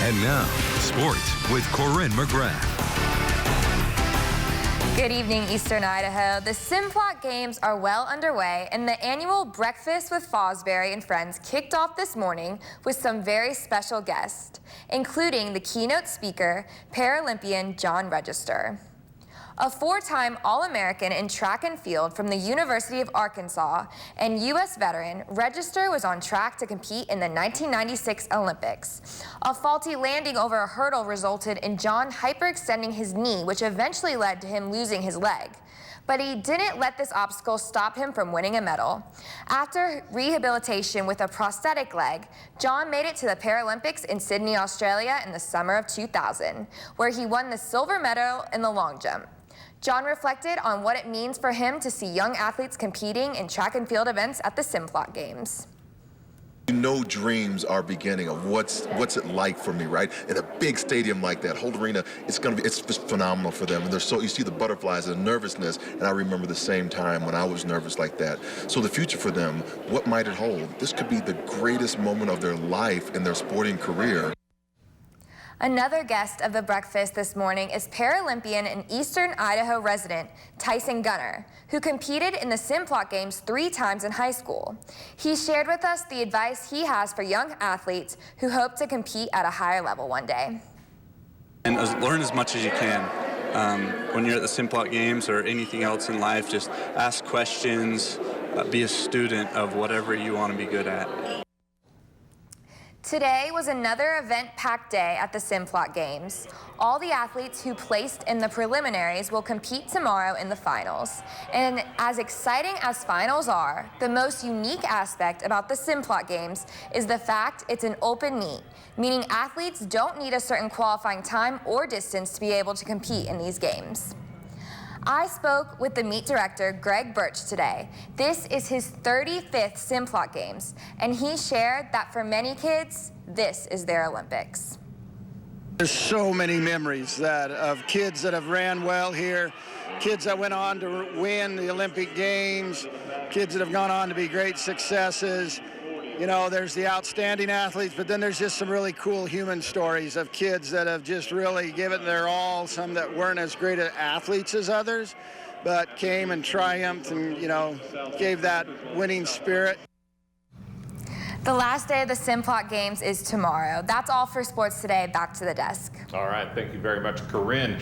And now, sports with Corinne McGrath. Good evening, Eastern Idaho. The Simplot Games are well underway, and the annual Breakfast with Fosbury and Friends kicked off this morning with some very special guests, including the keynote speaker, Paralympian John Register. A four-time All-American in track and field from the University of Arkansas and U.S. veteran, Register was on track to compete in the 1996 Olympics. A faulty landing over a hurdle resulted in John hyperextending his knee, which eventually led to him losing his leg. But he didn't let this obstacle stop him from winning a medal. After rehabilitation with a prosthetic leg, John made it to the Paralympics in Sydney, Australia in the summer of 2000, where he won the silver medal in the long jump. John reflected on what it means for him to see young athletes competing in track and field events at the Simplot Games. You know, dreams are beginning of what's it like for me, right? In a big stadium like that, whole arena, it's just phenomenal for them. And you see the butterflies and the nervousness, and I remember the same time when I was nervous like that. So the future for them, what might it hold? This could be the greatest moment of their life in their sporting career. Another guest of the breakfast this morning is Paralympian and Eastern Idaho resident Tyson Gunner, who competed in the Simplot Games 3 times in high school. He shared with us the advice he has for young athletes who hope to compete at a higher level one day. And learn as much as you can. When you're at the Simplot Games or anything else in life, just ask questions, be a student of whatever you want to be good at. Today was another event-packed day at the Simplot Games. All the athletes who placed in the preliminaries will compete tomorrow in the finals. And as exciting as finals are, the most unique aspect about the Simplot Games is the fact it's an open meet, meaning athletes don't need a certain qualifying time or distance to be able to compete in these games. I spoke with the meet director, Greg Burch, today. This is his 35th Simplot Games, and he shared that for many kids, this is their Olympics. There's so many memories of kids that have ran well here, kids that went on to win the Olympic Games, kids that have gone on to be great successes. You know, there's the outstanding athletes, but then there's just some really cool human stories of kids that have just really given their all, some that weren't as great at athletes as others, but came and triumphed and, you know, gave that winning spirit. The last day of the Simplot Games is tomorrow. That's all for sports today. Back to the desk. All right, thank you very much, Corinne.